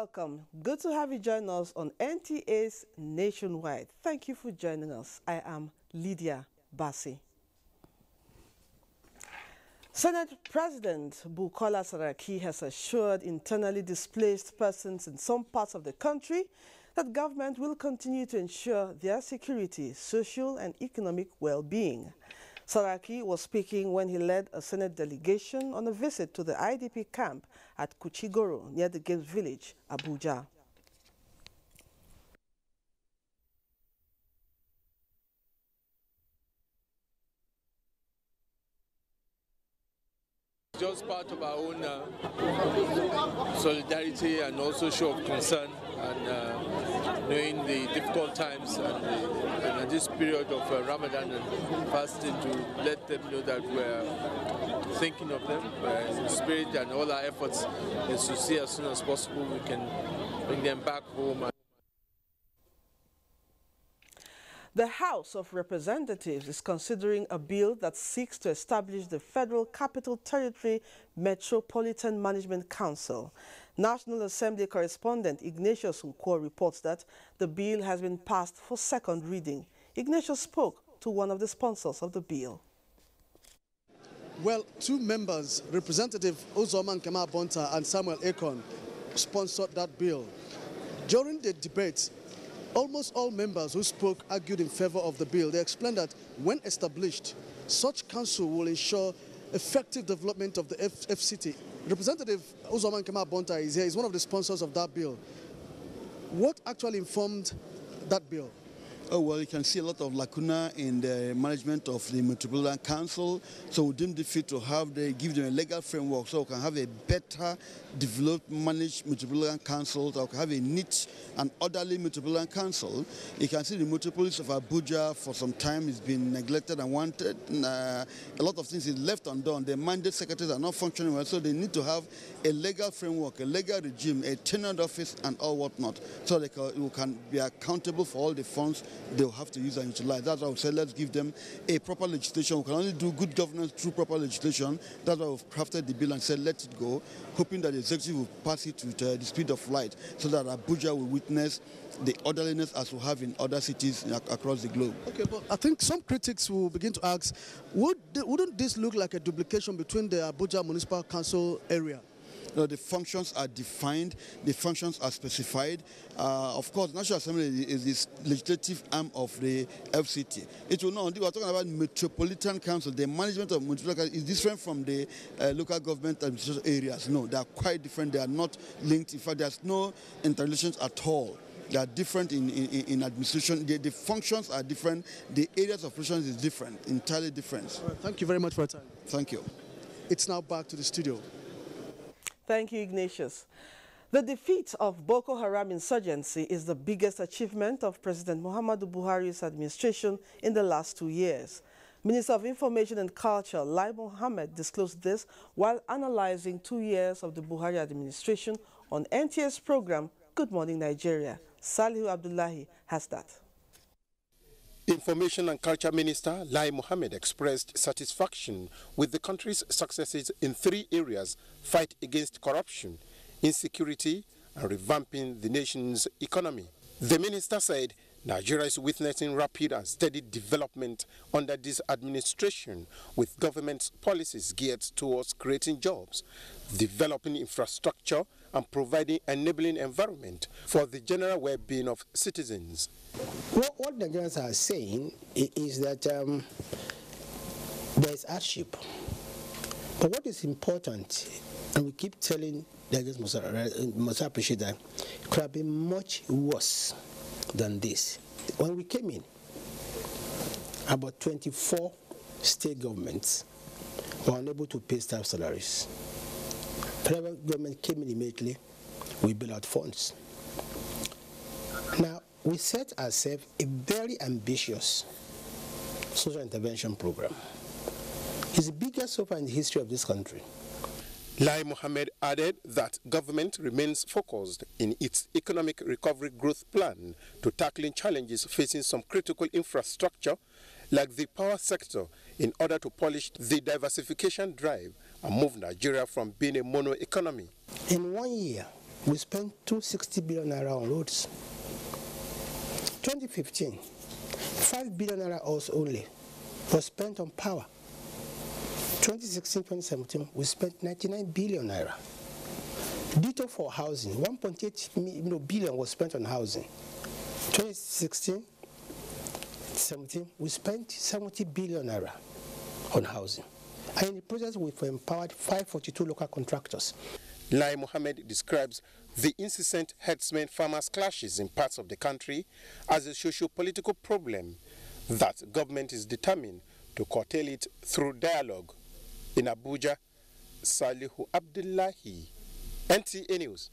Welcome. Good to have you join us on NTA's Nationwide. Thank you for joining us. I am Lydia Bassi. Senate President Bukola Saraki has assured internally displaced persons in some parts of the country that government will continue to ensure their security, social and economic well-being. Saraki was speaking when he led a Senate delegation on a visit to the IDP camp at Kuchigoro near the Games Village, Abuja. Just part of our own solidarity and also show of concern, and knowing the difficult times and this period of Ramadan and fasting, to let them know that we're thinking of them in spirit, and all our efforts is to see as soon as possible we can bring them back home. The House of Representatives is considering a bill that seeks to establish the Federal Capital Territory Metropolitan Management Council. National Assembly correspondent Ignatius Nkwo reports that the bill has been passed for second reading. Ignatius spoke to one of the sponsors of the bill. Well, two members, Representative Uzoma Nkema Bonta and Samuel Akon, sponsored that bill. During the debate, almost all members who spoke argued in favor of the bill. They explained that when established, such council will ensure effective development of the FCT. Representative Uzoma Nkema Bonta is here. He's one of the sponsors of that bill. What actually informed that bill? Oh, well, you can see a lot of lacuna in the management of the Metropolitan Council. So we deemed it fit to give them a legal framework so we can have a better developed, managed Metropolitan Council, so we can have a neat and orderly Metropolitan Council. You can see the metropolis of Abuja for some time has been neglected and wanted. A lot of things is left undone. The mandate secretaries are not functioning well, so they need to have a legal framework, a legal regime, a tenured office and all whatnot, so they can be accountable for all the funds they'll have to use and utilize. That's why we said let's give them a proper legislation. We can only do good governance through proper legislation. That's why we've crafted the bill and said let it go, hoping that the executive will pass it with the speed of light so that Abuja will witness the orderliness as we have in other cities across the globe. Okay, but I think some critics will begin to ask, wouldn't this look like a duplication between the Abuja Municipal Council area? No, the functions are defined, the functions are specified. Of course, National Assembly is this legislative arm of the FCT. It will not, we are talking about Metropolitan Council. The management of Metropolitan Council is different from the local government administration areas. No, they are quite different. They are not linked. In fact, there's no interrelations at all. They are different in administration. The functions are different. The areas of operations is different, entirely different. All right, thank you very much for your time. Thank you. It's now back to the studio. Thank you, Ignatius. The defeat of Boko Haram insurgency is the biggest achievement of President Muhammadu Buhari's administration in the last 2 years. Minister of Information and Culture, Lai Mohammed, disclosed this while analyzing 2 years of the Buhari administration on NTA's program, Good Morning Nigeria. Salihu Abdullahi has that. Information and Culture Minister Lai Mohammed expressed satisfaction with the country's successes in 3 areas: fight against corruption, insecurity, and revamping the nation's economy. The minister said Nigeria is witnessing rapid and steady development under this administration, with government's policies geared towards creating jobs, developing infrastructure, and providing enabling environment for the general well-being of citizens. What Nigerians are saying is that there is hardship. But what is important, and we keep telling Nigerians must appreciate that, it could have been much worse than this. When we came in, about 24 state governments were unable to pay staff salaries. Federal government came in immediately, we built out funds. Now, we set ourselves a very ambitious social intervention program. It's the biggest so far in the history of this country. Lai Mohammed added that government remains focused in its economic recovery growth plan to tackling challenges facing some critical infrastructure like the power sector in order to polish the diversification drive and move Nigeria from being a mono economy. In 1 year, we spent 260 billion naira on roads. 2015, 5 billion naira also only was spent on power. 2016-2017, we spent 99 billion naira. Ditto for housing, 1.8 billion was spent on housing. 2016-17, we spent 70 billion naira on housing. And in the process, we've empowered 542 local contractors. Lai Mohammed describes the incessant herdsmen-farmers clashes in parts of the country as a socio-political problem that government is determined to curtail it through dialogue. In Abuja, Salihu Abdullahi, NTA News.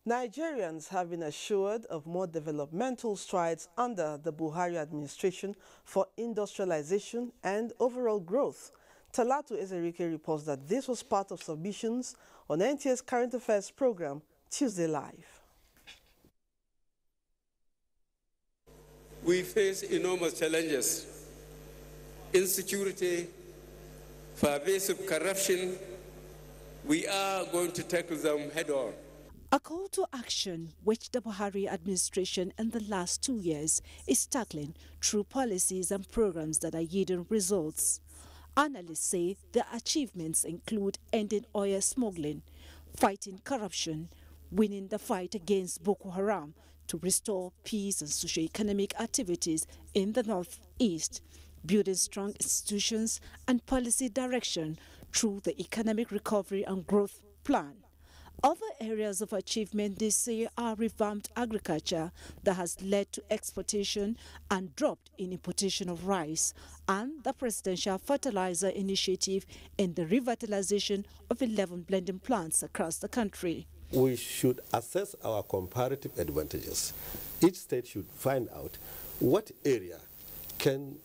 Nigerians have been assured of more developmental strides under the Buhari administration for industrialization and overall growth. Talatu Ezerike reports that this was part of submissions on NTA's Current Affairs program, Tuesday Live. We face enormous challenges: insecurity, pervasive corruption. We are going to tackle them head on. A call to action which the Buhari administration in the last 2 years is tackling through policies and programs that are yielding results. Analysts say the achievements include ending oil smuggling, fighting corruption, winning the fight against Boko Haram to restore peace and socio-economic activities in the northeast, building strong institutions and policy direction through the Economic Recovery and Growth Plan. Other areas of achievement this year are revamped agriculture that has led to exportation and dropped in importation of rice, and the presidential fertilizer initiative in the revitalization of 11 blending plants across the country. We should assess our comparative advantages. Each state should find out what area can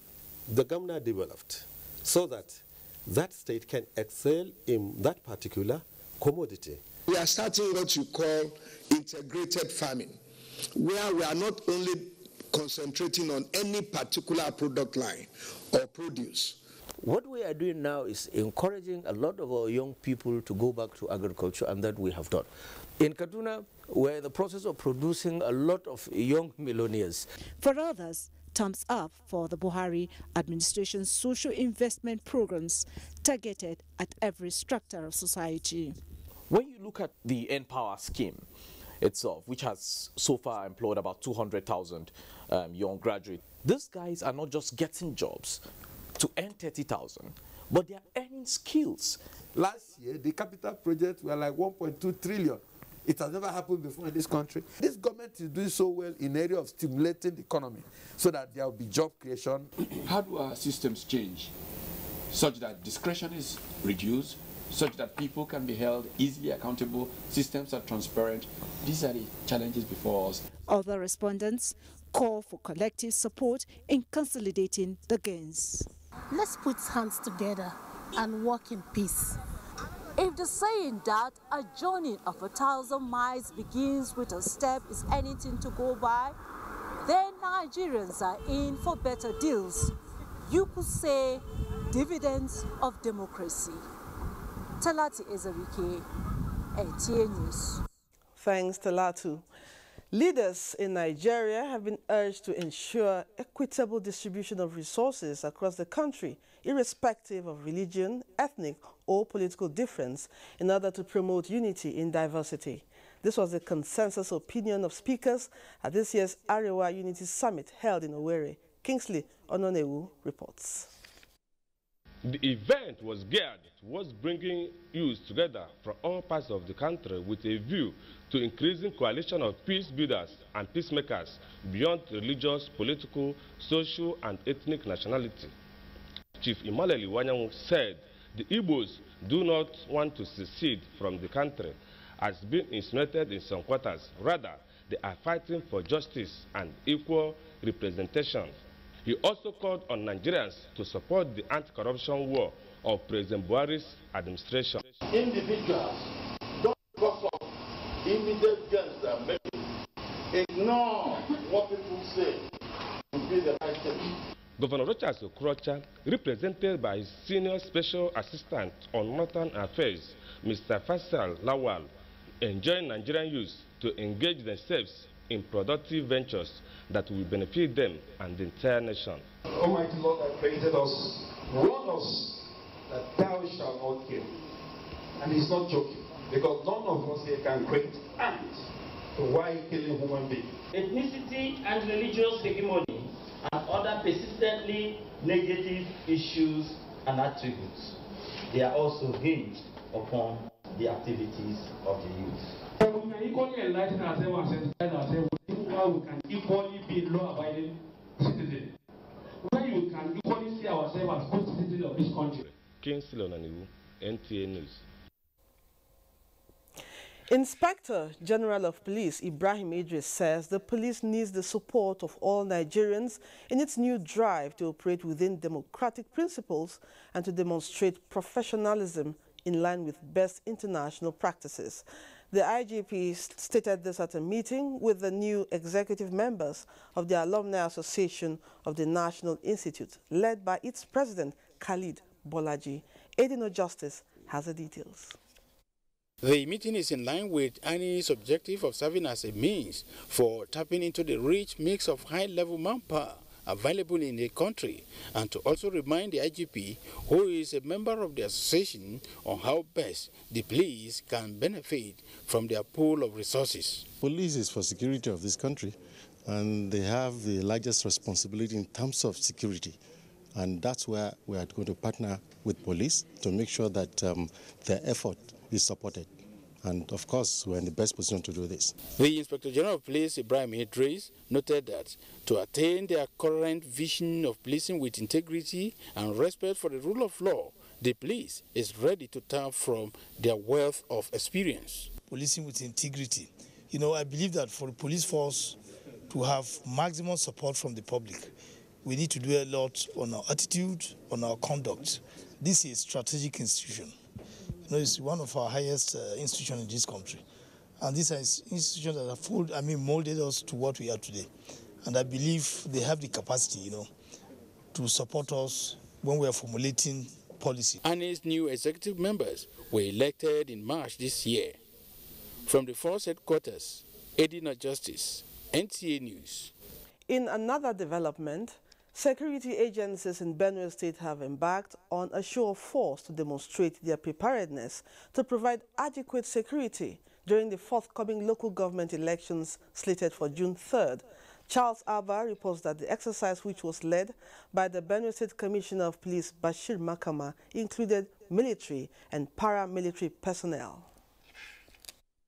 the governor developed so that that state can excel in that particular commodity. We are starting what you call integrated farming, where we are not only concentrating on any particular product line or produce. What we are doing now is encouraging a lot of our young people to go back to agriculture, and that we have done. In Kaduna, we're in the process of producing a lot of young millionaires. For others, thumbs up for the Buhari administration's social investment programs targeted at every structure of society. When you look at the N-Power scheme itself, which has so far employed about 200,000 young graduates, these guys are not just getting jobs to earn 30,000, but they are earning skills. Last year, the capital projects were like 1.2 trillion. It has never happened before in this country. This government is doing so well in the area of stimulating the economy so that there will be job creation. How do our systems change such that discretion is reduced, such that people can be held easily accountable, systems are transparent? These are the challenges before us. Other respondents call for collective support in consolidating the gains. Let's put hands together and work in peace. If the saying that a journey of 1,000 miles begins with a step is anything to go by, then Nigerians are in for better deals. You could say dividends of democracy. Talatu Ezerike, NTA News. Thanks, Talatu. Leaders in Nigeria have been urged to ensure equitable distribution of resources across the country, irrespective of religion, ethnic, or political difference, in order to promote unity in diversity. This was the consensus opinion of speakers at this year's Arewa Unity Summit held in Owerri. Kingsley Ononewu reports. The event was geared towards bringing youth together from all parts of the country with a view to increasing coalition of peace builders and peacemakers beyond religious, political, social, and ethnic nationality. Chief Imaleli Wanyanwu said the Igbos do not want to secede from the country, as been insinuated in some quarters. Rather, they are fighting for justice and equal representation. He also called on Nigerians to support the anti-corruption war of President Buhari's administration. Individuals, don't because of immediate gains they are making, ignore what people say to be the right thing. Governor Rochas Okrocha, represented by his senior special assistant on northern affairs, Mr. Faisal Lawal, enjoin Nigerian youth to engage themselves in productive ventures that will benefit them and the entire nation. Almighty Lord that created us, warn us that thou shalt not kill. And he's not joking, because none of us here can create ants. So why killing human beings? Ethnicity and religious hegemony and other persistently negative issues and attributes. They are also hinged upon the activities of the youth. We can equally enlighten ourselves and sensitize ourselves how we can equally be law-abiding citizens. Where you can equally see ourselves as good citizens of this country. Kingsley Onaniwu, NTA News. Inspector General of Police Ibrahim Idris says the police needs the support of all Nigerians in its new drive to operate within democratic principles and to demonstrate professionalism in line with best international practices. The IGP stated this at a meeting with the new executive members of the Alumni Association of the National Institute, led by its president, Khalid Bolaji. Edino Justice has the details. The meeting is in line with ANI's objective of serving as a means for tapping into the rich mix of high-level manpower available in the country, and to also remind the IGP, who is a member of the association, on how best the police can benefit from their pool of resources. Police is for security of this country, and they have the largest responsibility in terms of security. And that's where we are going to partner with police to make sure that their effort is supported. And of course, we're in the best position to do this. The Inspector General of Police, Ibrahim Idris, noted that to attain their current vision of policing with integrity and respect for the rule of law, the police is ready to tap from their wealth of experience. Policing with integrity. You know, I believe that for the police force to have maximum support from the public, we need to do a lot on our attitude, on our conduct. This is a strategic institution. You know, it's one of our highest institutions in this country. And these are institutions that have molded us to what we are today. And I believe they have the capacity, you know, to support us when we are formulating policy. ANI's new executive members were elected in March this year. From the force headquarters, Edina Justice, NTA News. In another development, security agencies in Benue State have embarked on a show of force to demonstrate their preparedness to provide adequate security during the forthcoming local government elections slated for June 3rd. Charles Abba reports that the exercise, which was led by the Benue State Commissioner of Police Bashir Makama, included military and paramilitary personnel.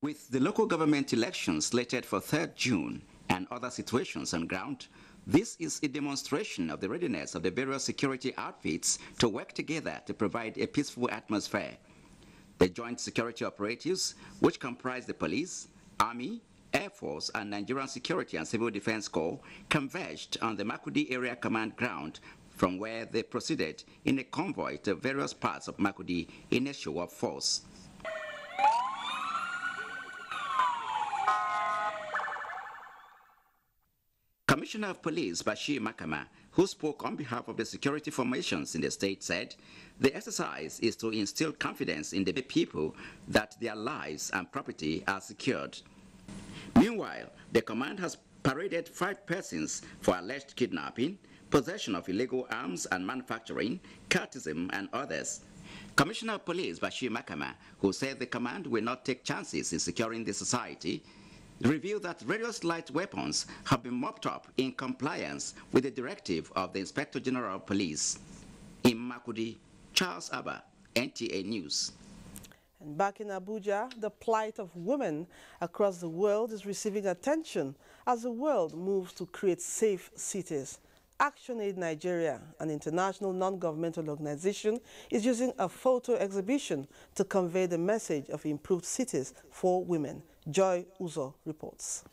With the local government elections slated for 3rd June and other situations on ground, this is a demonstration of the readiness of the various security outfits to work together to provide a peaceful atmosphere. The joint security operatives, which comprise the police, army, Air Force, and Nigerian Security and Civil Defense Corps, converged on the Makudi Area Command ground, from where they proceeded in a convoy to various parts of Makudi in a show of force. Commissioner of Police Bashir Makama, who spoke on behalf of the security formations in the state, said the exercise is to instill confidence in the people that their lives and property are secured. Meanwhile, the command has paraded 5 persons for alleged kidnapping, possession of illegal arms and manufacturing, cultism, and others. Commissioner of Police Bashir Makama, who said the command will not take chances in securing the society, revealed that various light weapons have been mopped up in compliance with the directive of the Inspector General of Police. In Makudi, Charles Abba, NTA News. And back in Abuja, the plight of women across the world is receiving attention as the world moves to create safe cities. ActionAid Nigeria, an international non-governmental organization, is using a photo exhibition to convey the message of improved cities for women. Joy Uzo reports.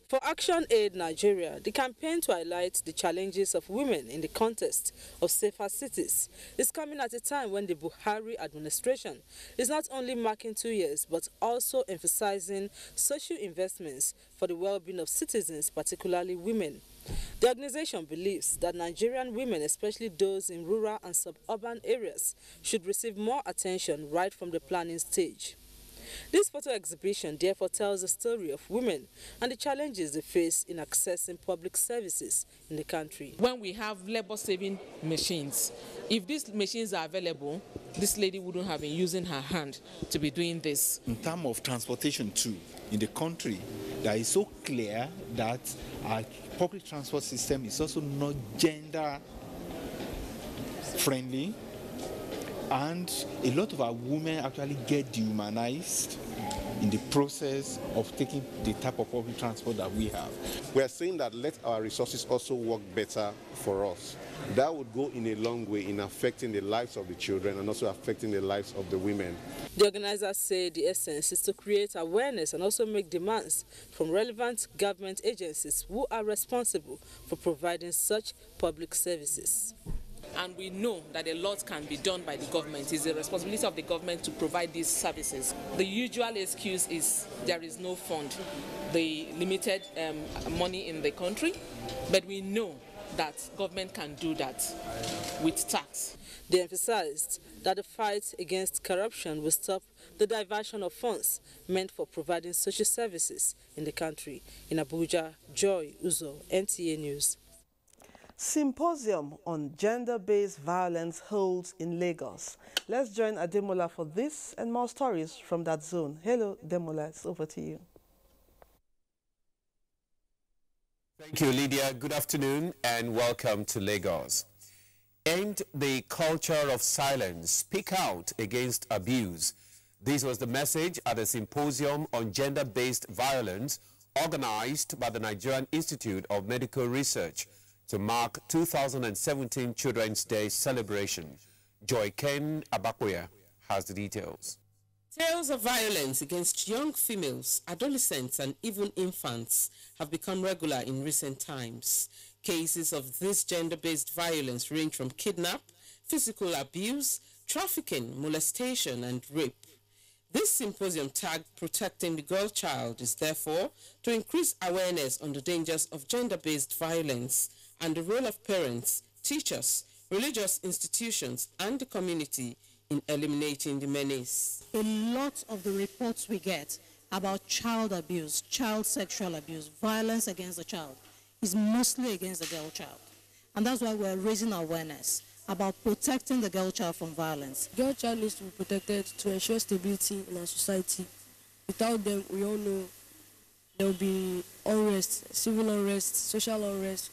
For ActionAid Nigeria, the campaign to highlight the challenges of women in the context of safer cities is coming at a time when the Buhari administration is not only marking 2 years, but also emphasizing social investments for the well-being of citizens, particularly women. The organization believes that Nigerian women, especially those in rural and suburban areas, should receive more attention right from the planning stage. This photo exhibition therefore tells the story of women and the challenges they face in accessing public services in the country. When we have labor-saving machines, if these machines are available, this lady wouldn't have been using her hand to be doing this. In terms of transportation too, in the country, that is so clear that our public transport system is also not gender friendly, and a lot of our women actually get dehumanized in the process of taking the type of public transport that we have. We are saying that let our resources also work better for us. That would go in a long way in affecting the lives of the children and also affecting the lives of the women. The organizers say the essence is to create awareness and also make demands from relevant government agencies who are responsible for providing such public services. And we know that a lot can be done by the government. It's the responsibility of the government to provide these services. The usual excuse is there is no fund, the limited money in the country, but we know that government can do that with tax. They emphasized that the fight against corruption will stop the diversion of funds meant for providing social services in the country. In Abuja, Joy Uzo, NTA News. Symposium on gender-based violence holds in Lagos. Let's join Ademola for this and more stories from that zone. Hello, Ademola, it's over to you. Thank you, Lydia. Good afternoon and welcome to Lagos. End the culture of silence. Speak out against abuse. This was the message at a symposium on gender-based violence organized by the Nigerian Institute of Medical Research to mark 2017 Children's Day celebration. Joy Ken Abakoya has the details. Tales of violence against young females, adolescents, and even infants have become regular in recent times. Cases of this gender-based violence range from kidnap, physical abuse, trafficking, molestation, and rape. This symposium tagged Protecting the Girl Child is therefore to increase awareness on the dangers of gender-based violence and the role of parents, teachers, religious institutions, and the community in eliminating the menace. A lot of the reports we get about child abuse, child sexual abuse, violence against the child is mostly against the girl child. And that's why we're raising awareness about protecting the girl child from violence. Girl child needs to be protected to ensure stability in our society. Without them, we all know there will be unrest, civil unrest, social unrest,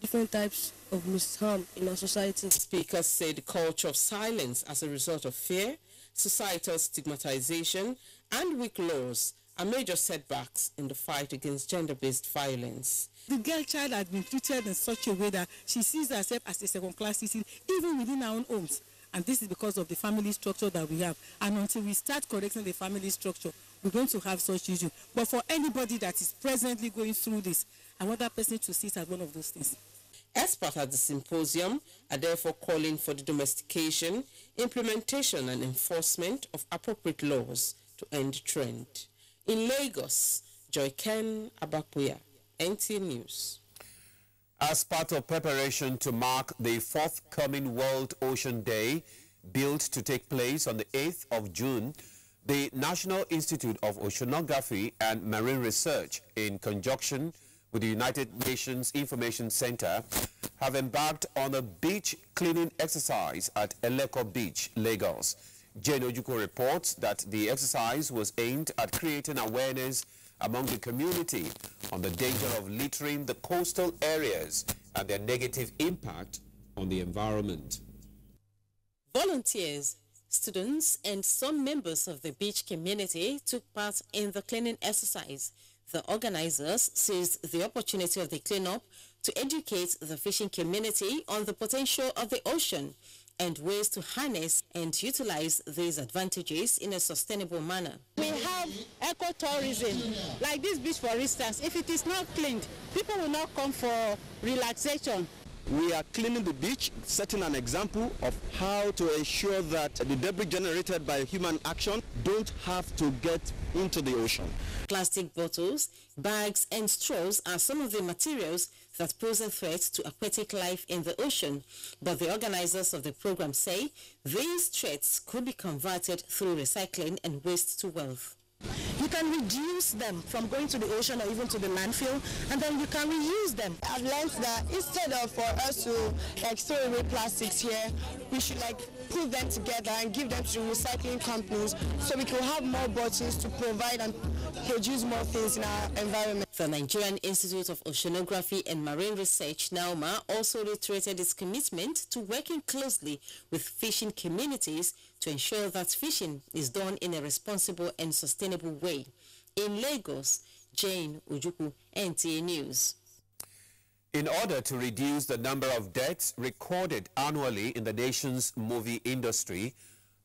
different types of misharm in our society. Speakers say the culture of silence as a result of fear, societal stigmatization, and weak laws are major setbacks in the fight against gender-based violence. The girl child has been treated in such a way that she sees herself as a second-class citizen, even within our own homes. And this is because of the family structure that we have. And until we start correcting the family structure, we're going to have such issues. But for anybody that is presently going through this, I want that person to see it as one of those things. Experts at the symposium are therefore calling for the domestication, implementation, and enforcement of appropriate laws to end the trend. In Lagos, Joy Ken Abakuya, NTA News. As part of preparation to mark the forthcoming World Ocean Day, billed to take place on the 8th of June, the National Institute of Oceanography and Marine Research, in conjunction with the United Nations Information Center, have embarked on a beach cleaning exercise at Eleko Beach, Lagos. Jane Ojuko reports that the exercise was aimed at creating awareness among the community on the danger of littering the coastal areas and their negative impact on the environment. Volunteers, students, and some members of the beach community took part in the cleaning exercise. The organizers seized the opportunity of the cleanup to educate the fishing community on the potential of the ocean and ways to harness and utilize these advantages in a sustainable manner. We have ecotourism, like this beach for instance. If it is not cleaned, people will not come for relaxation. We are cleaning the beach, setting an example of how to ensure that the debris generated by human action don't have to get into the ocean. Plastic bottles, bags and straws are some of the materials that pose a threat to aquatic life in the ocean. But the organizers of the program say these threats could be converted through recycling and waste to wealth. You can reduce them from going to the ocean or even to the landfill, and then you can reuse them. I've learned that instead of for us to throw away plastics here, we should put them together and give them to recycling companies so we can have more bottles to provide and produce more things in our environment. The Nigerian Institute of Oceanography and Marine Research, NAOMA, also reiterated its commitment to working closely with fishing communities to ensure that fishing is done in a responsible and sustainable way. In Lagos, Jane Ujuku, NTA News. In order to reduce the number of deaths recorded annually in the nation's movie industry,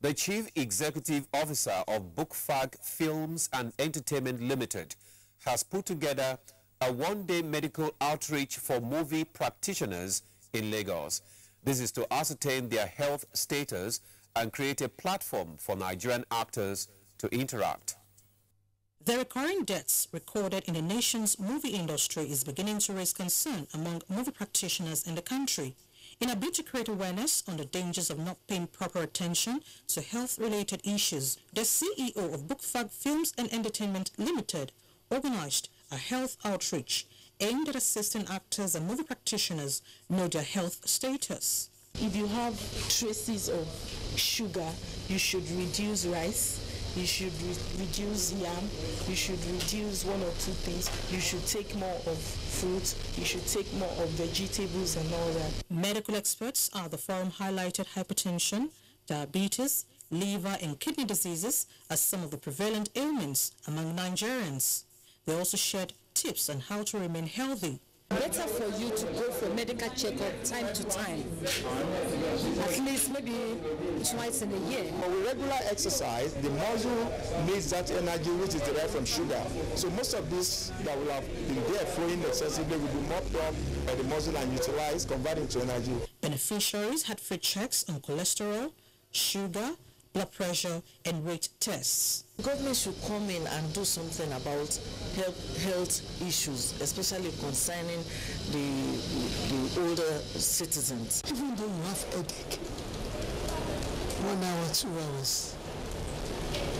the Chief Executive Officer of Bookfag Films and Entertainment Limited has put together a one-day medical outreach for movie practitioners in Lagos. This is to ascertain their health status and create a platform for Nigerian actors to interact. The recurring deaths recorded in the nation's movie industry is beginning to raise concern among movie practitioners in the country. In a bid to create awareness on the dangers of not paying proper attention to health-related issues, the CEO of Bookfag Films and Entertainment Limited organized a health outreach aimed at assisting actors and movie practitioners know their health status. If you have traces of sugar, you should reduce rice. You should reduce yam, you should reduce one or two things, you should take more of fruits, you should take more of vegetables and all that. Medical experts at the forum highlighted hypertension, diabetes, liver and kidney diseases as some of the prevalent ailments among Nigerians. They also shared tips on how to remain healthy. Better for you to go for medical checkup time to time, at least maybe twice in a year. With regular exercise, the muscle needs that energy which is derived from sugar. So most of this that will have been there flowing excessively will be mopped up by the muscle and utilized, converting to energy. Beneficiaries had free checks on cholesterol, sugar, blood pressure and weight tests. The government should come in and do something about health issues, especially concerning the older citizens. Even though you have headache, 1 hour, 2 hours,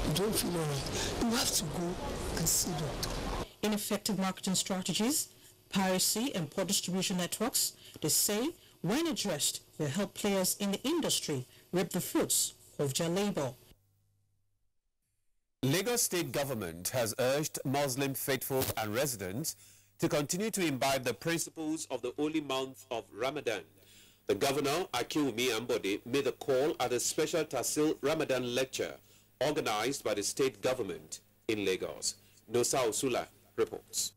you don't feel all right, you have to go and see doctor. Ineffective marketing strategies, piracy and poor distribution networks, they say, when addressed, will help players in the industry reap the fruits of their labor. Lagos State government has urged Muslim faithful and residents to continue to imbibe the principles of the holy month of Ramadan. The governor, Akinwumi Ambode, made the call at a special Tahsil Ramadan lecture organized by the state government in Lagos. Nosa Osula reports.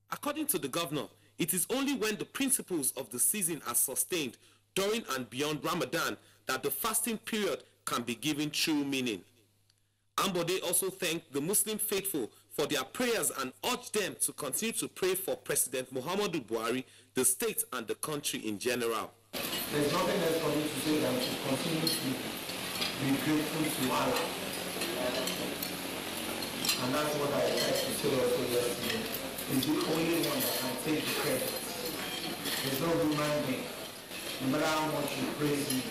According to the governor, it is only when the principles of the season are sustained during and beyond Ramadan that the fasting period can be given true meaning. Ambode also thanked the Muslim faithful for their prayers and urged them to continue to pray for President Muhammadu Buhari, the state and the country in general. There's nothing else for me to say than to continue to be grateful to Allah. And that's what I tried to say also yesterday. He's the only one that can take the credit. There's no human being. No matter how much you praise me,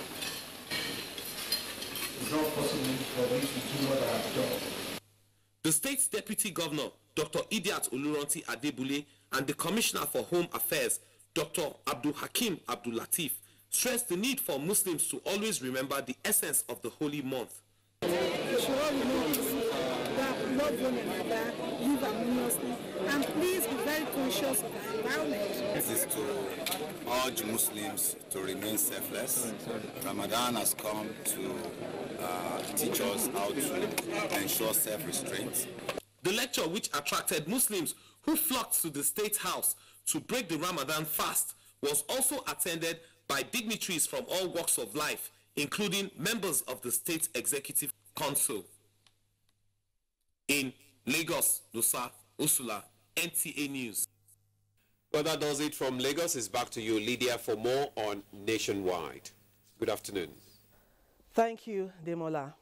it's not possible for me to do what I have done. The state's deputy governor, Dr. Idiat Oluranti Adebule, and the commissioner for home affairs, Dr. Abdul Hakim Abdul Latif, stressed the need for Muslims to always remember the essence of the holy month. Love one another, live harmoniously, and please be very conscious of the environment. This is to urge Muslims to remain selfless. Ramadan has come to teach us how to ensure self-restraint. The lecture, which attracted Muslims who flocked to the State House to break the Ramadan fast, was also attended by dignitaries from all walks of life, including members of the State Executive Council. In Lagos, Nosa Osula, NTA News. Well, that does it from Lagos. It's back to you, Lydia, for more on Nationwide. Good afternoon. Thank you, Demola.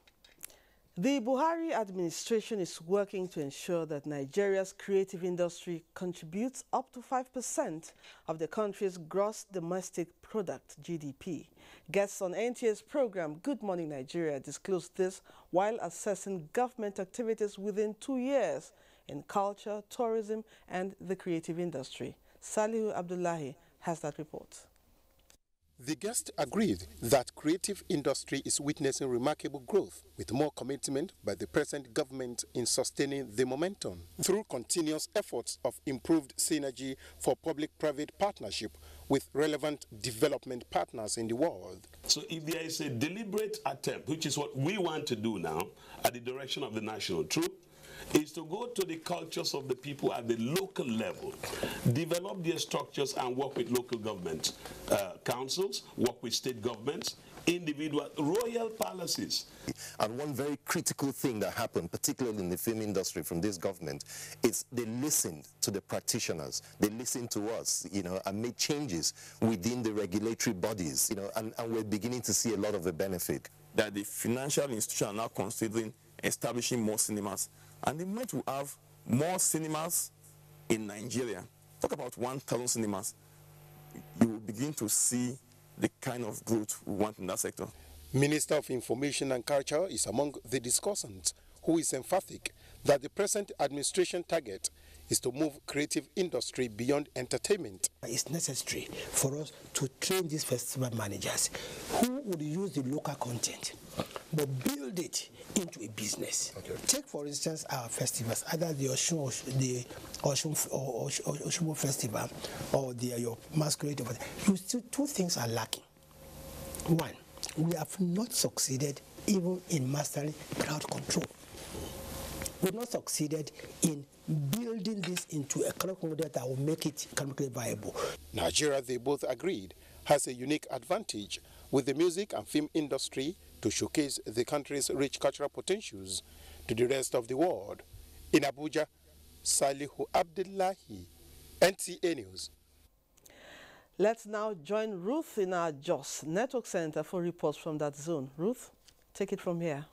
The Buhari administration is working to ensure that Nigeria's creative industry contributes up to 5% of the country's gross domestic product, GDP. Guests on NTA's program, Good Morning Nigeria, disclosed this while assessing government activities within 2 years in culture, tourism, and the creative industry. Salihu Abdullahi has that report. The guest agreed that creative industry is witnessing remarkable growth, with more commitment by the present government in sustaining the momentum through continuous efforts of improved synergy for public-private partnership with relevant development partners in the world. So if there is a deliberate attempt, which is what we want to do now at the direction of the national troop, is to go to the cultures of the people at the local level, develop their structures and work with local government councils, work with state governments, individual royal palaces. And one very critical thing that happened, particularly in the film industry from this government, is they listened to the practitioners. They listened to us, and made changes within the regulatory bodies, and we're beginning to see a lot of the benefit. That the financial institutions are now considering establishing more cinemas. And the moment we have more cinemas in Nigeria, talk about 1,000 cinemas, you will begin to see the kind of growth we want in that sector. Minister of Information and Culture is among the discussants, who is emphatic that the present administration target is to move creative industry beyond entertainment. It's necessary for us to train these festival managers who would use the local content but build it into a business. Okay. Take, for instance, our festivals, either the Oshun Festival or your masquerade. Two things are lacking. One, we have not succeeded even in mastering crowd control. We've not succeeded in building this into a economic model that will make it economically viable. Nigeria, they both agreed, has a unique advantage with the music and film industry to showcase the country's rich cultural potentials to the rest of the world. In Abuja, Salihu Abdullahi, NTA News. Let's now join Ruth in our Jos Network Center for reports from that zone. Ruth, take it from here.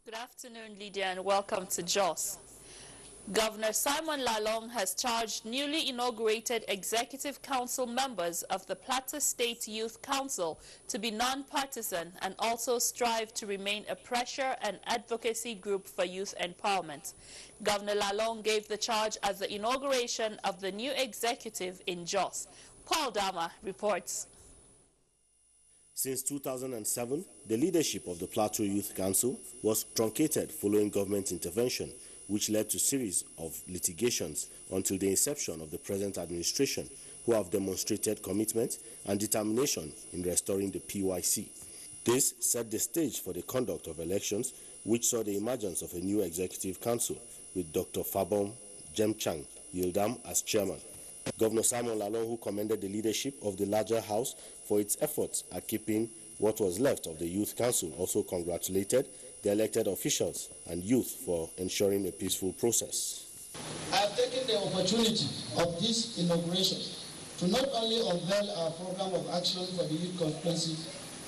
Good afternoon, Lydia, and welcome to Jos. Governor Simon Lalong has charged newly inaugurated Executive Council members of the Plateau State Youth Council to be non-partisan and also strive to remain a pressure and advocacy group for youth empowerment. Governor Lalong gave the charge at the inauguration of the new executive in Jos. Paul Dama reports. Since 2007, the leadership of the Plateau Youth Council was truncated following government intervention, which led to a series of litigations until the inception of the present administration, who have demonstrated commitment and determination in restoring the PYC. This set the stage for the conduct of elections, which saw the emergence of a new executive council with Dr. Fabom Jemchang Yildam as chairman. Governor Simon Lalong, who commended the leadership of the larger house for its efforts at keeping what was left of the Youth Council, also congratulated the elected officials and youth for ensuring a peaceful process. I have taken the opportunity of this inauguration to not only unveil our program of action for the youth constituency,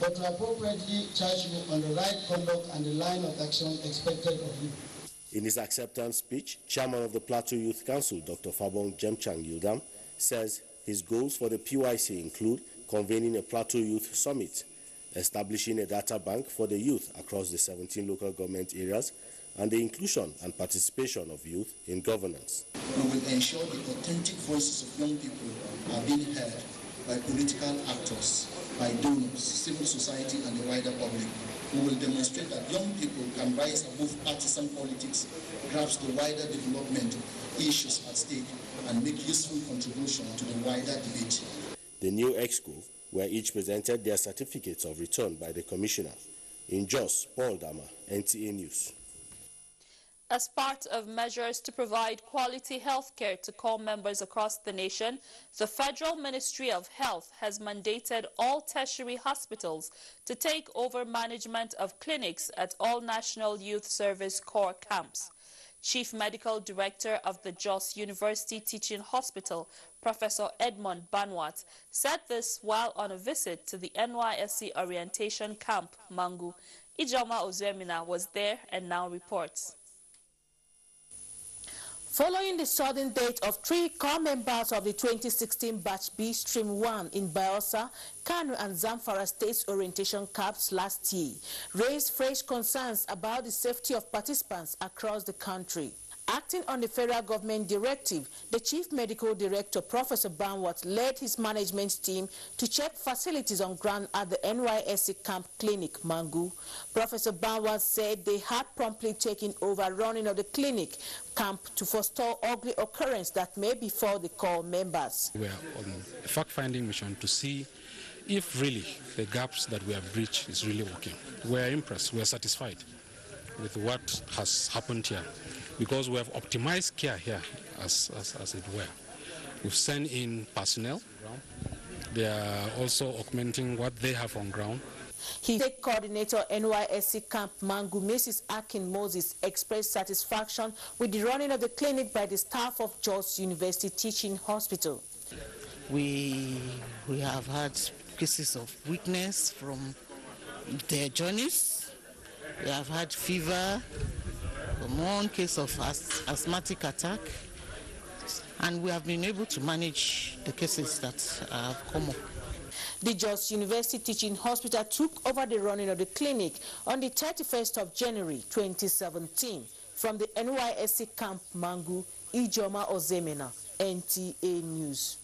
but to appropriately charge you on the right conduct and the line of action expected of you. In his acceptance speech, Chairman of the Plateau Youth Council, Dr. Fabong Jemchang Yildam, says his goals for the PYC include convening a Plateau Youth Summit, establishing a data bank for the youth across the 17 local government areas, and the inclusion and participation of youth in governance. We will ensure the authentic voices of young people are being heard by political actors, by donors, civil society, and the wider public. We will demonstrate that young people can rise above partisan politics, grasp the wider development issues at stake, and make useful contribution to the wider debate. The new exco were each presented their certificates of return by the commissioner. In Jos, Paul Dama, NTA News. As part of measures to provide quality health care to core members across the nation, the Federal Ministry of Health has mandated all tertiary hospitals to take over management of clinics at all National Youth Service Corps camps. Chief Medical Director of the Jos University Teaching Hospital, Professor Edmond Banwat, said this while on a visit to the NYSC orientation camp, Mangu. Ijoma Ozemina was there and now reports. Following the sudden death of 3 core members of the 2016 Batch B Stream 1 in Bayelsa, Kano and Zamfara States orientation camps last year, raised fresh concerns about the safety of participants across the country. Acting on the federal government directive, the Chief Medical Director, Professor Banwat, led his management team to check facilities on ground at the NYSC Camp Clinic, Mangu. Professor Banwat said they had promptly taken over running of the clinic camp to forestall ugly occurrence that may befall the core members. We are on a fact-finding mission to see if really the gaps that we have breached is really working. We are impressed, we are satisfied with what has happened here, because we have optimized care here as it were. We've sent in personnel. They are also augmenting what they have on ground. His state coordinator, NYSC Camp Mangu, Mrs. Akin Moses, expressed satisfaction with the running of the clinic by the staff of Jos University Teaching Hospital. We have had cases of weakness from their journeys. We have had fever, one case of asthmatic attack, and we have been able to manage the cases that have come up. The Jos University Teaching Hospital took over the running of the clinic on the 31st of January 2017 from the NYSC Camp Mangu. Ijoma Ozemena, NTA News.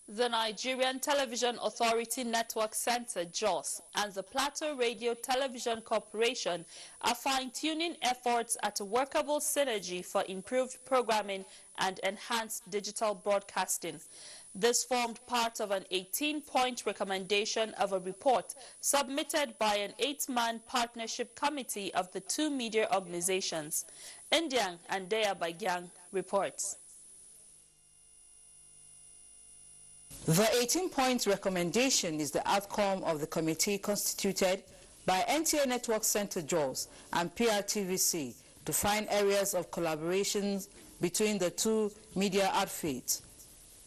The Nigerian Television Authority Network Center, JOS, and the Plateau Radio Television Corporation are fine-tuning efforts at a workable synergy for improved programming and enhanced digital broadcasting. This formed part of an 18-point recommendation of a report submitted by an 8-man partnership committee of the 2 media organizations. Indiang and Dea Bagyang reports. The 18-point recommendation is the outcome of the committee constituted by NTA Network Center JOS and PRTVC to find areas of collaboration between the 2 media outfits.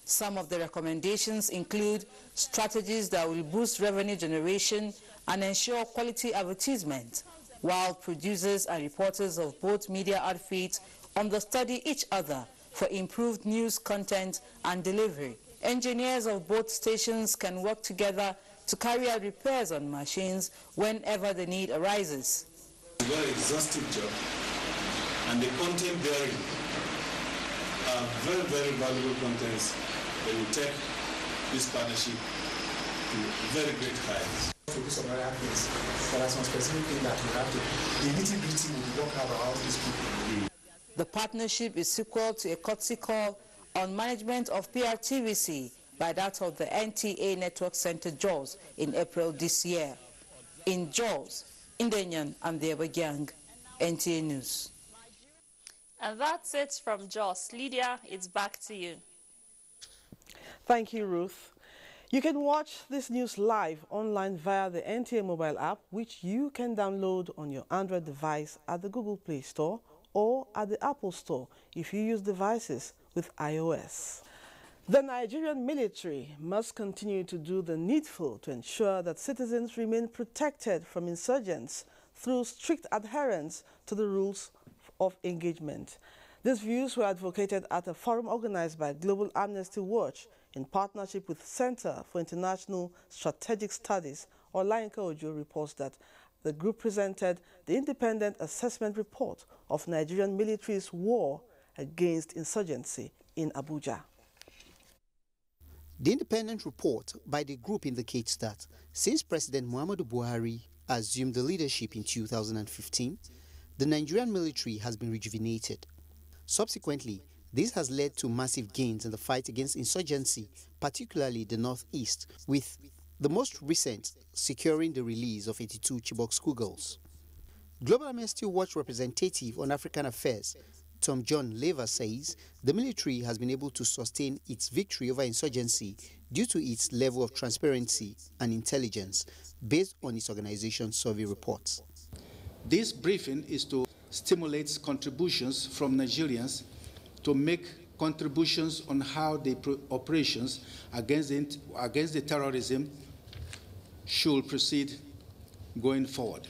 Some of the recommendations include strategies that will boost revenue generation and ensure quality advertisement, while producers and reporters of both media outfits understudy each other for improved news content and delivery. Engineers of both stations can work together to carry out repairs on machines whenever the need arises. A very exhaustive job, and the content bearing are very, very valuable contents that will take this partnership to very great heights. Focus on other things. There are some specific things that we have to, the nitty-gritty will work out about these people. The partnership is equal to a courtesy call on management of PRTVC by that of the NTA Network Center JOS in April this year. In JOS, Indenyan and the Abuja, NTA News. And that's it from JOS. Lydia, it's back to you. Thank you, Ruth. You can watch this news live online via the NTA mobile app, which you can download on your Android device at the Google Play Store or at the Apple Store if you use devices with iOS. The Nigerian military must continue to do the needful to ensure that citizens remain protected from insurgents through strict adherence to the rules of engagement. These views were advocated at a forum organized by Global Amnesty Watch in partnership with Center for International Strategic Studies, or Lainka Ojo reports that the group presented the independent assessment report of Nigerian military's war against insurgency in Abuja. The independent report by the group indicates that since President Muhammadu Buhari assumed the leadership in 2015, the Nigerian military has been rejuvenated. Subsequently, this has led to massive gains in the fight against insurgency, particularly the northeast, with the most recent securing the release of 82 Chibok schoolgirls. Global Amnesty Watch representative on African Affairs, Tom John Lever, says the military has been able to sustain its victory over insurgency due to its level of transparency and intelligence based on its organization's survey reports. This briefing is to stimulates contributions from Nigerians to make contributions on how the operations against the terrorism should proceed going forward.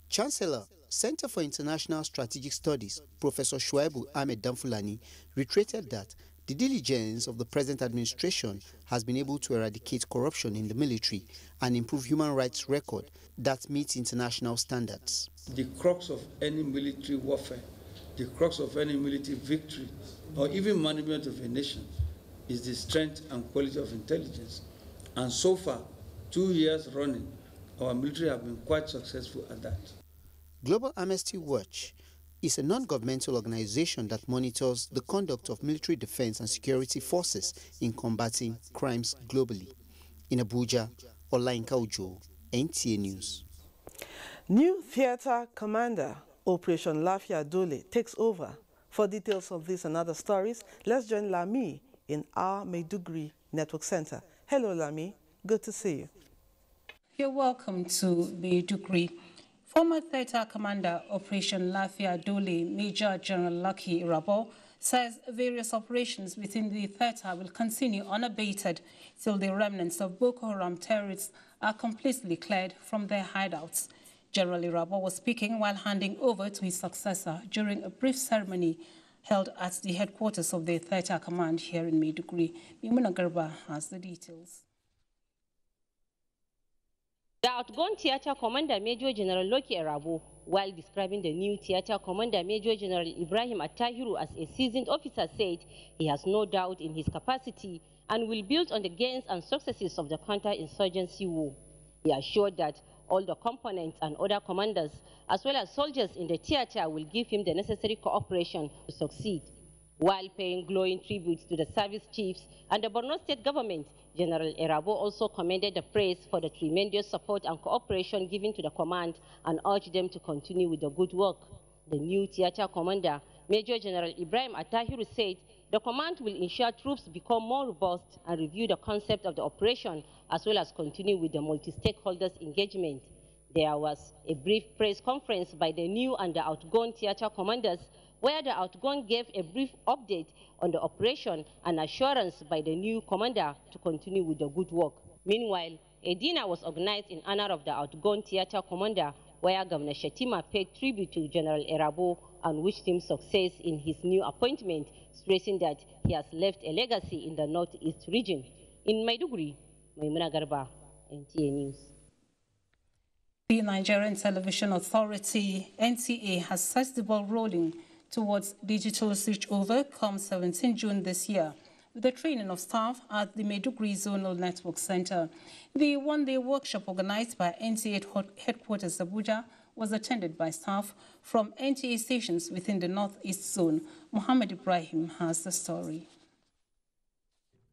Chancellor, Center for International Strategic Studies, Professor Shuaibu Ahmed Damfulani, reiterated that the diligence of the present administration has been able to eradicate corruption in the military and improve human rights record that meets international standards. The crux of any military warfare, the crux of any military victory, or even management of a nation is the strength and quality of intelligence. And so far, 2 years running, our military have been quite successful at that. Global Amnesty Watch is a non-governmental organization that monitors the conduct of military defense and security forces in combating crimes globally. In Abuja, Olainka Ujo, NTA News. New theater commander Operation Lafia Dole takes over. For details of this and other stories, let's join Lami in our Maiduguri Network Center. Hello, Lami. Good to see you. You're welcome to Maiduguri. Former theater commander Operation Lafia Dole, Major General Lucky Rabo, says various operations within the theater will continue unabated till the remnants of Boko Haram terrorists are completely cleared from their hideouts. General Irabo was speaking while handing over to his successor during a brief ceremony held at the headquarters of the Theater Command here in Maiduguri. Mimuna Garba has the details. The outgone Theater Commander Major General Lucky Irabo, while describing the new Theater Commander Major General Ibrahim Attahiru as a seasoned officer, said he has no doubt in his capacity and will build on the gains and successes of the counter-insurgency war. He assured that all the components and other commanders, as well as soldiers in the theater, will give him the necessary cooperation to succeed. While paying glowing tributes to the service chiefs and the Borno State government, General Irabo also commended the praise for the tremendous support and cooperation given to the command and urged them to continue with the good work. The new theater commander, Major General Ibrahim Attahiru, said the command will ensure troops become more robust and review the concept of the operation, as well as continue with the multi-stakeholders engagement. There was a brief press conference by the new and the outgone theater commanders, where the outgone gave a brief update on the operation and assurance by the new commander to continue with the good work. Meanwhile, a dinner was organized in honor of the outgone theater commander, where Governor Shetima paid tribute to General Irabo and wished him success in his new appointment, stressing that he has left a legacy in the northeast region. In Maiduguri, Maimuna Garba, NTA News. The Nigerian Television Authority, NTA, has set the ball rolling towards digital switchover come 17 June this year, with the training of staff at the Maiduguri Zonal Network Center. The one-day workshop organized by NTA headquarters Abuja was attended by staff from NTA stations within the Northeast Zone. Muhammad Ibrahim has the story.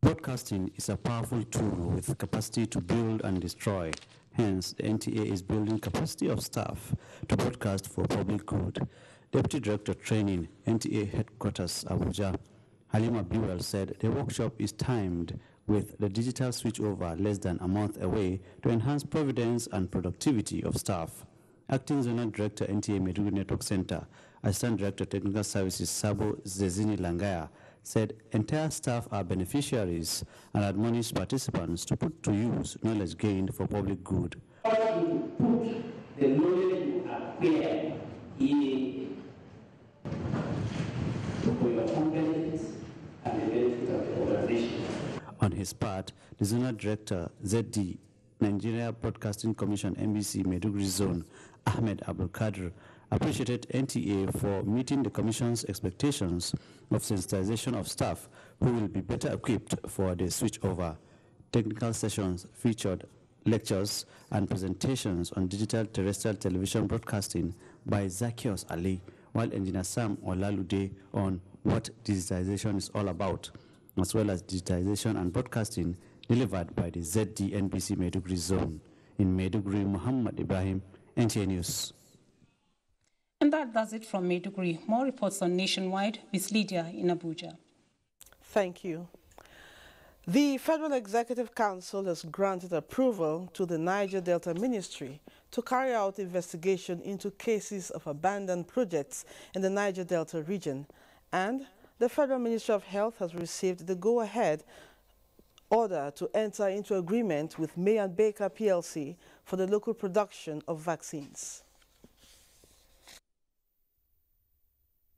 Broadcasting is a powerful tool with capacity to build and destroy. Hence, the NTA is building capacity of staff to broadcast for public good. Deputy Director Training, NTA Headquarters, Abuja, Halima Buell, said the workshop is timed with the digital switchover less than a month away to enhance providence and productivity of staff. Acting Zonal Director, NTA Maiduguri Network Center, Assistant Director Technical Services, Sabo Zezini Langaya, said entire staff are beneficiaries and admonished participants to put to use knowledge gained for public good. Put the knowledge you acquire for your competence and the benefit of the organization. On his part, the Zonal Director, ZD, Nigeria Broadcasting Commission, NBC Maiduguri Zone, Ahmed Abdul Kadir, appreciated NTA for meeting the Commission's expectations of sensitization of staff who will be better equipped for the switchover. Technical sessions featured lectures and presentations on digital terrestrial television broadcasting by Zakios Ali, while Engineer Sam Olalude on what digitization is all about, as well as digitization and broadcasting delivered by the ZD NBC Maiduguri Zone. In Maiduguri, Muhammad Ibrahim, NTA News. And that does it from Maiduguri. More reports on Nationwide with Lydia in Abuja. Thank you. The Federal Executive Council has granted approval to the Niger Delta Ministry to carry out investigation into cases of abandoned projects in the Niger Delta region, and the Federal Ministry of Health has received the go-ahead order to enter into agreement with May and Baker PLC for the local production of vaccines.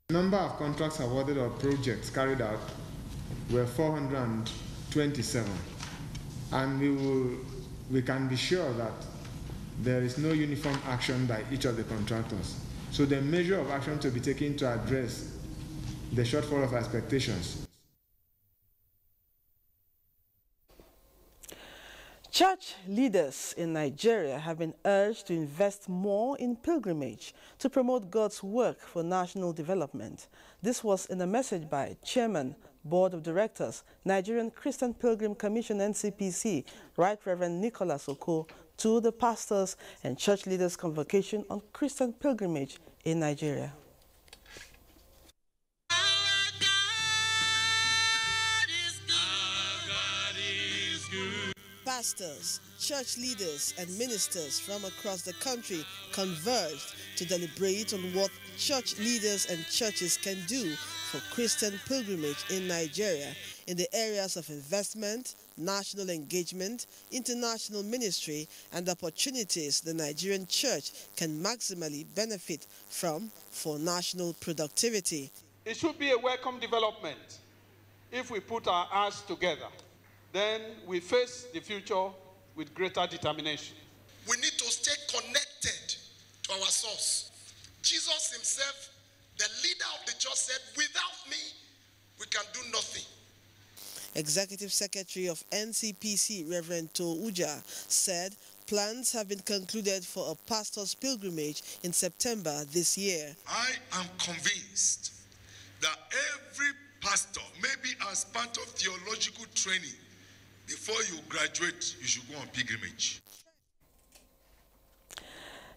The number of contracts awarded or projects carried out were 427, and we can be sure that there is no uniform action by each of the contractors. So the measure of action to be taken to address the shortfall of expectations. Church leaders in Nigeria have been urged to invest more in pilgrimage to promote God's work for national development. This was in a message by Chairman, Board of Directors, Nigerian Christian Pilgrim Commission NCPC, Right Reverend Nicholas Oko, to the pastors and church leaders convocation on Christian pilgrimage in Nigeria. Pastors, church leaders and ministers from across the country converged to deliberate on what church leaders and churches can do for Christian pilgrimage in Nigeria in the areas of investment, national engagement, international ministry, and opportunities the Nigerian church can maximally benefit from for national productivity. It should be a welcome development if we put our hearts together. Then we face the future with greater determination. We need to stay connected to our source. Jesus himself, the leader of the church, said, "Without me, we can do nothing." Executive Secretary of NCPC, Reverend Uja, said plans have been concluded for a pastor's pilgrimage in September this year. I am convinced that every pastor, maybe as part of theological training, before you graduate, you should go on pilgrimage.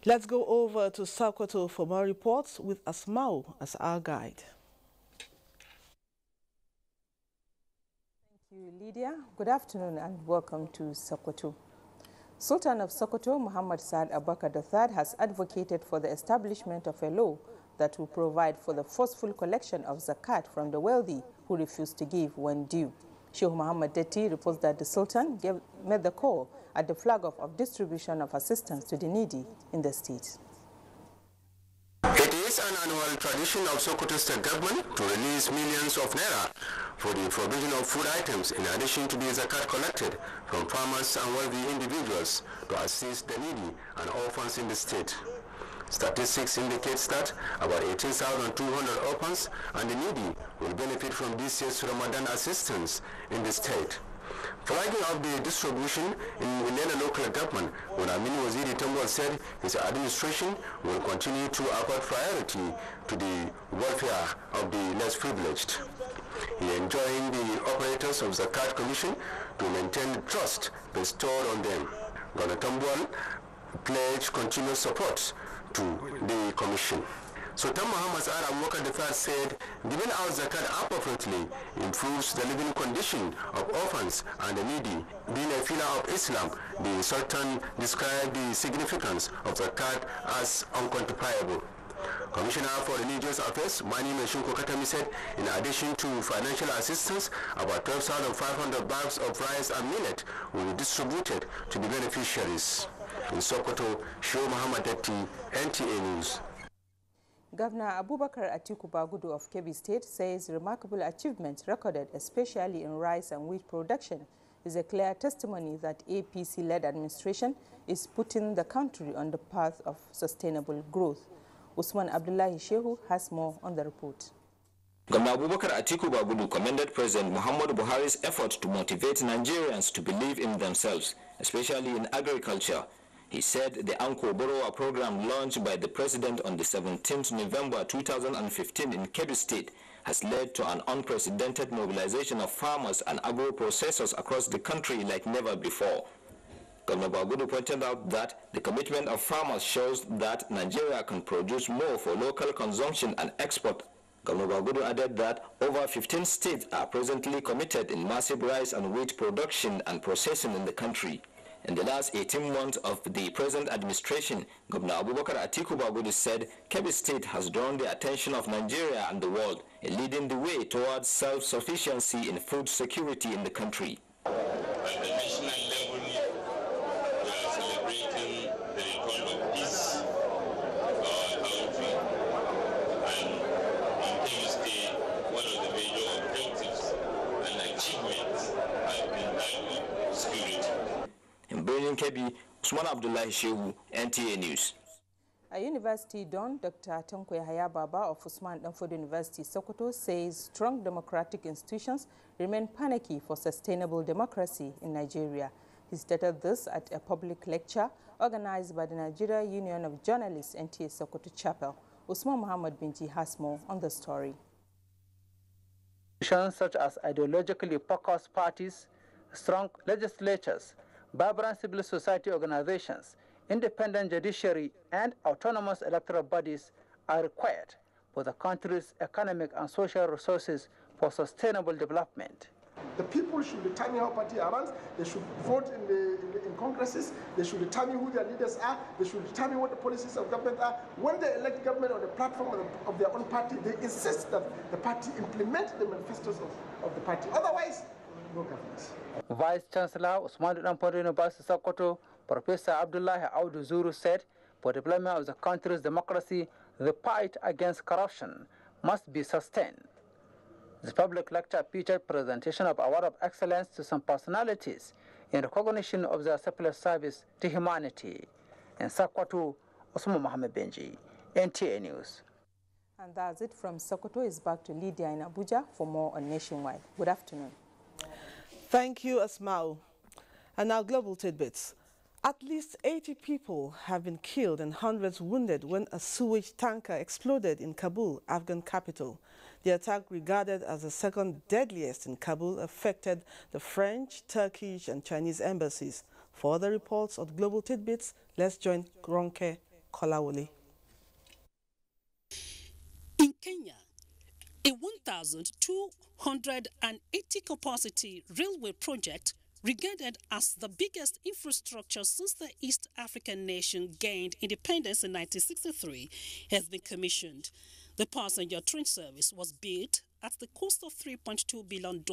Let's go over to Sokoto for more reports with Asmau as our guide. Thank you, Lydia. Good afternoon and welcome to Sokoto. Sultan of Sokoto, Muhammad Saad Abubakar III, has advocated for the establishment of a law that will provide for the forceful collection of zakat from the wealthy who refuse to give when due. Sheikh Muhammad Detti reports that the Sultan made the call at the flag off of distribution of assistance to the needy in the state. It is an annual tradition of Sokoto State Government to release millions of naira for the provision of food items in addition to the zakat collected from farmers and wealthy individuals to assist the needy and orphans in the state. Statistics indicates that about 18,200 orphans and the needy will benefit from this year's Ramadan assistance in the state. Flagging of the distribution in Wilela local government, when Amin Waziri Tambol said his administration will continue to accord priority to the welfare of the less privileged. He enjoined the operators of Zakat Commission to maintain the trust bestowed on them. Governor Tambol pledged continuous support to the commission. Sultan Muhammad Saad Abubakar III said giving out zakat appropriately improves the living condition of orphans and the needy. Being a pillar of Islam, the Sultan described the significance of zakat as unquantifiable. Commissioner for Religious Affairs, Mani Meshuko Katami, said in addition to financial assistance, about 12,500 bags of rice and millet will be distributed to the beneficiaries. In Sokoto, Show Muhammad Detti, NTA News. Governor Abubakar Atiku Bagudu of Kebbi State says remarkable achievements recorded, especially in rice and wheat production, is a clear testimony that APC-led administration is putting the country on the path of sustainable growth. Usman Abdullahi Shehu has more on the report. Governor Abubakar Atiku Bagudu commended President Muhammadu Buhari's effort to motivate Nigerians to believe in themselves, especially in agriculture. He said the Anko Borowa program launched by the president on the 17th November 2015 in Kebbi State has led to an unprecedented mobilization of farmers and agro-processors across the country like never before. Governor Bagudu pointed out that the commitment of farmers shows that Nigeria can produce more for local consumption and export Governor Bagudu added that over 15 states are presently committed in massive rice and wheat production and processing in the country. In the last 18 months of the present administration, Governor Abubakar Atiku Bagudu said Kebbi State has drawn the attention of Nigeria and the world, leading the way towards self-sufficiency in food security in the country. At the national level, we are celebrating the return of peace to our country, and in Kebbi State, one of the major objectives and achievements has been that of security. In Benue, Kebbi, Usman Abdullahi Shehu, NTA News. A university don, Dr. Tankwe Hayababa of Usman Danford University, Sokoto, says strong democratic institutions remain panicky for sustainable democracy in Nigeria. He stated this at a public lecture organized by the Nigeria Union of Journalists, NTA Sokoto Chapel. Usman Muhammad Binti has more on the story. Such as ideologically focused parties, strong legislatures, vibrant civil society organizations, independent judiciary, and autonomous electoral bodies are required for the country's economic and social resources for sustainable development. The people should determine how party runs. They should vote in congresses. They should determine who their leaders are. They should determine what the policies of government are. When they elect government on the platform of their own party, they insist that the party implement the manifestos of the party. Otherwise, no governance. Vice Chancellor Usman Danford University Sokoto, Professor Abdullahi Audu Zuru said, for development of the country's democracy, the fight against corruption must be sustained. The public lecture featured presentation of Award of Excellence to some personalities in recognition of their selfless service to humanity. In Sokoto, Usman Mohammed Benji, NTA News. And that's it from Sokoto. It's back to Lydia in Abuja for more on Nationwide. Good afternoon. Thank you, Asmao. And now global tidbits. At least 80 people have been killed and hundreds wounded when a sewage tanker exploded in Kabul, Afghan capital. The attack, regarded as the second deadliest in Kabul, affected the French, Turkish and Chinese embassies. For other reports on global tidbits, let's join Ronke Kolawole. In Kenya, a 1,280 capacity railway project, regarded as the biggest infrastructure since the East African nation gained independence in 1963, has been commissioned. The passenger train service was built at the cost of $3.2 billion.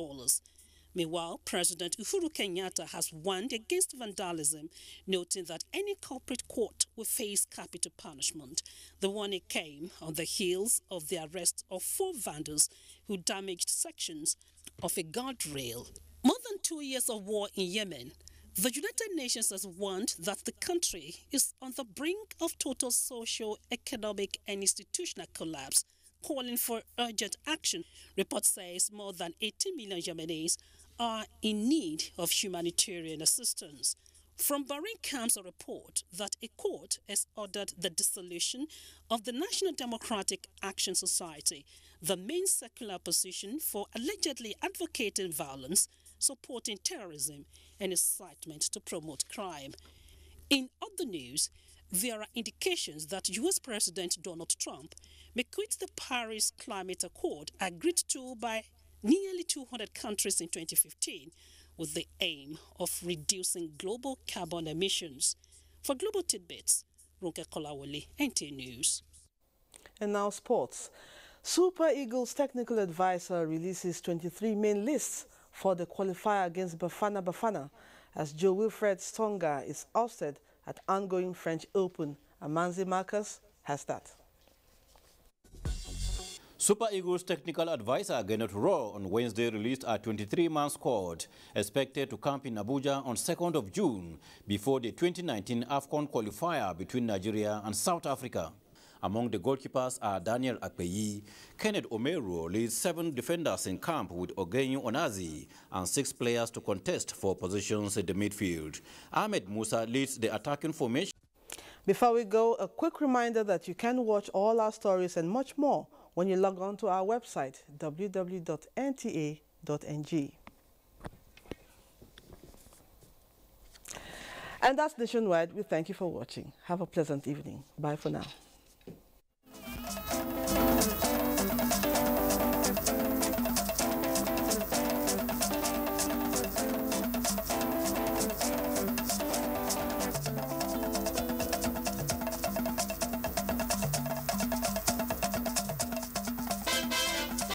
Meanwhile, President Uhuru Kenyatta has warned against vandalism, noting that any culprit caught will face capital punishment. The warning came on the heels of the arrest of 4 vandals who damaged sections of a guardrail. More than 2 years of war in Yemen, the United Nations has warned that the country is on the brink of total socio-economic and institutional collapse, calling for urgent action. Report says more than 18 million Yemenis are in need of humanitarian assistance. From Bahrain comes a report that a court has ordered the dissolution of the National Democratic Action Society, the main secular opposition, for allegedly advocating violence, supporting terrorism, and incitement to promote crime. In other news, there are indications that U.S. President Donald Trump may quit the Paris Climate Accord agreed to by nearly 200 countries in 2015 with the aim of reducing global carbon emissions. For Global Tidbits, Ronke Kolawole, NTA News. And now sports. Super Eagles technical advisor releases 23 main lists for the qualifier against Bafana Bafana as Joe Wilfred Stonga is ousted at ongoing French Open. Amanzi Marcus has that. Super Eagles technical advisor Gennett Rowe on Wednesday released a 23-man squad expected to camp in Abuja on 2nd of June before the 2019 AFCON qualifier between Nigeria and South Africa. Among the goalkeepers are Daniel Akpeyi. Kenneth Omeru leads 7 defenders in camp with Ogenyu Onazi and 6 players to contest for positions in the midfield. Ahmed Musa leads the attacking formation. Before we go, a quick reminder that you can watch all our stories and much more when you log on to our website, www.nta.ng. And that's Nationwide. We thank you for watching. Have a pleasant evening. Bye for now.